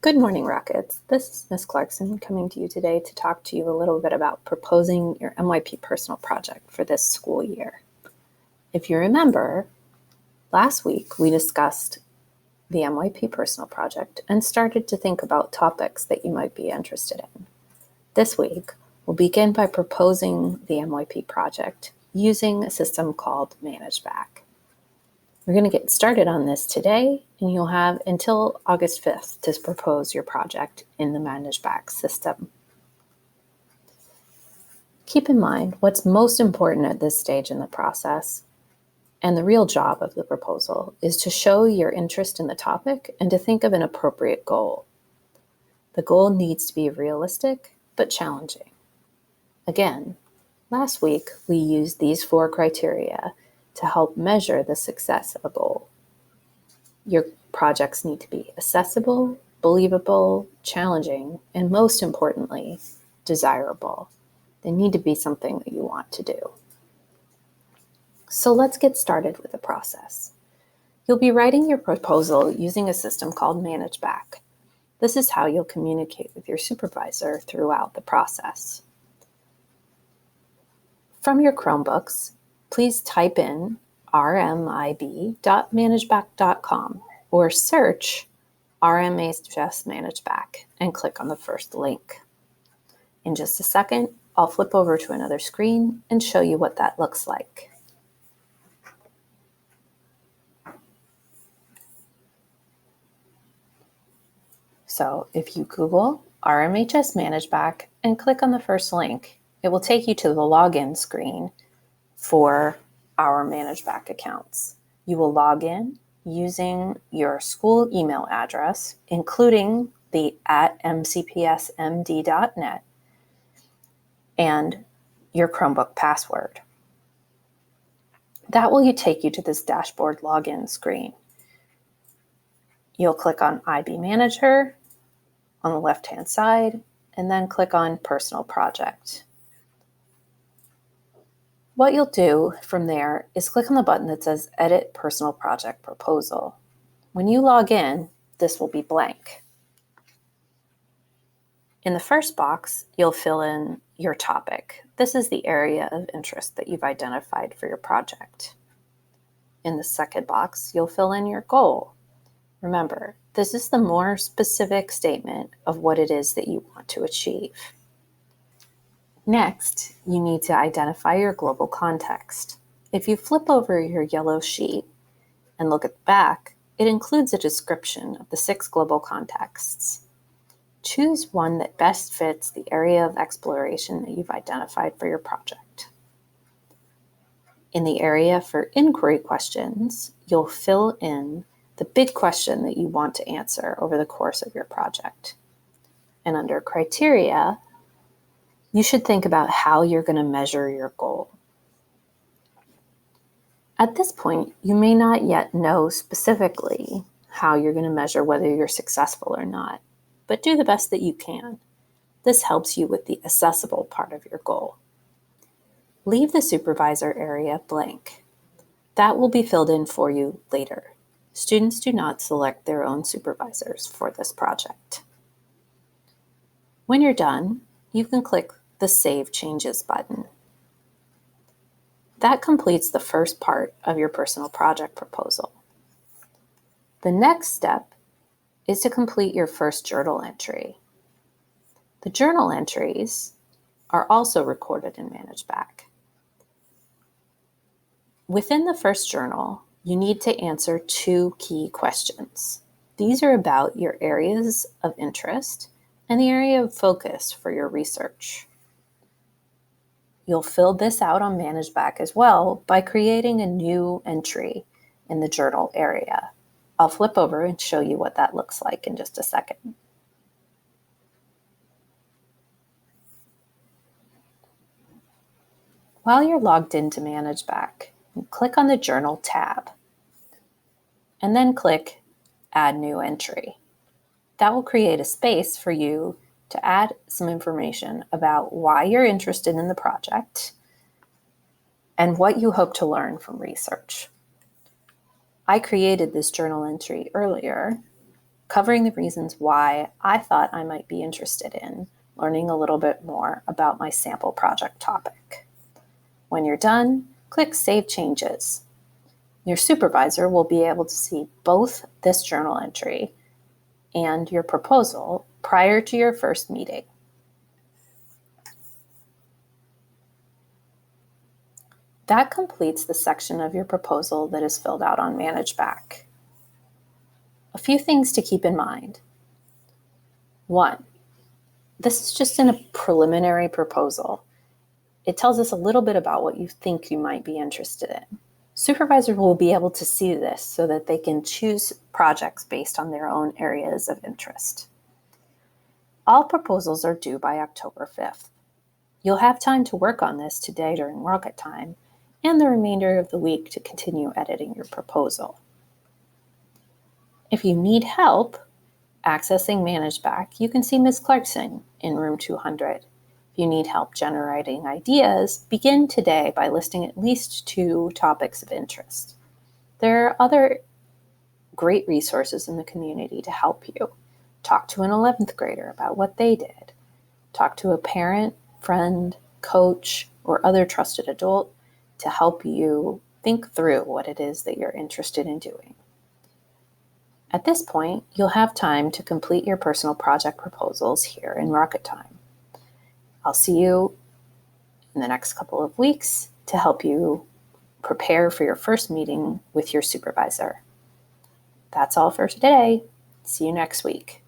Good morning, Rockets. This is Ms. Clarkson coming to you today to talk to you a little bit about proposing your MYP personal project for this school year. If you remember, last week we discussed the MYP personal project and started to think about topics that you might be interested in. This week, we'll begin by proposing the MYP project using a system called ManageBack. We're going to get started on this today, and you'll have until August 5th to propose your project in the ManageBack system. Keep in mind what's most important at this stage in the process, and the real job of the proposal is to show your interest in the topic and to think of an appropriate goal. The goal needs to be realistic but challenging. Again, last week we used these 4 criteria to help measure the success of a goal. Your projects need to be accessible, believable, challenging, and most importantly, desirable. They need to be something that you want to do. So let's get started with the process. You'll be writing your proposal using a system called ManageBack. This is how you'll communicate with your supervisor throughout the process. From your Chromebooks, please type in rmib.manageback.com or search RMHS ManageBack and click on the first link. In just a second, I'll flip over to another screen and show you what that looks like. So if you Google RMHS ManageBack and click on the first link, it will take you to the login screen for our ManageBack accounts. You will log in using your school email address, including the @mcpsmd.net and your Chromebook password. That will take you to this dashboard login screen. You'll click on IB Manager on the left-hand side and then click on Personal Project. What you'll do from there is click on the button that says Edit Personal Project Proposal. When you log in, this will be blank. In the first box, you'll fill in your topic. This is the area of interest that you've identified for your project. In the second box, you'll fill in your goal. Remember, this is the more specific statement of what it is that you want to achieve. Next, you need to identify your global context. If you flip over your yellow sheet and look at the back, it includes a description of the 6 global contexts. Choose one that best fits the area of exploration that you've identified for your project. In the area for inquiry questions, you'll fill in the big question that you want to answer over the course of your project. And under criteria, you should think about how you're going to measure your goal. At this point, you may not yet know specifically how you're going to measure whether you're successful or not, but do the best that you can. This helps you with the accessible part of your goal. Leave the supervisor area blank. That will be filled in for you later. Students do not select their own supervisors for this project. When you're done, you can click the Save Changes button. That completes the first part of your personal project proposal. The next step is to complete your first journal entry. The journal entries are also recorded in ManageBack. Within the first journal, you need to answer 2 key questions. These are about your areas of interest and the area of focus for your research. You'll fill this out on ManageBack as well by creating a new entry in the journal area. I'll flip over and show you what that looks like in just a second. While you're logged into ManageBack, click on the Journal tab and then click Add New Entry. That will create a space for you to add some information about why you're interested in the project and what you hope to learn from research. I created this journal entry earlier covering the reasons why I thought I might be interested in learning a little bit more about my sample project topic. When you're done, click Save Changes. Your supervisor will be able to see both this journal entry and your proposal prior to your first meeting. That completes the section of your proposal that is filled out on Manage Back. A few things to keep in mind. 1, this is just a preliminary proposal. It tells us a little bit about what you think you might be interested in. Supervisors will be able to see this so that they can choose projects based on their own areas of interest. All proposals are due by October 5th. You'll have time to work on this today during RocketTime and the remainder of the week to continue editing your proposal. If you need help accessing ManageBack, you can see Ms. Clarkson in room 200. If you need help generating ideas, begin today by listing at least 2 topics of interest. There are other great resources in the community to help you. Talk to an 11th grader about what they did. Talk to a parent, friend, coach, or other trusted adult to help you think through what it is that you're interested in doing. At this point, you'll have time to complete your personal project proposals here in RocketTime. I'll see you in the next couple of weeks to help you prepare for your first meeting with your supervisor. That's all for today. See you next week.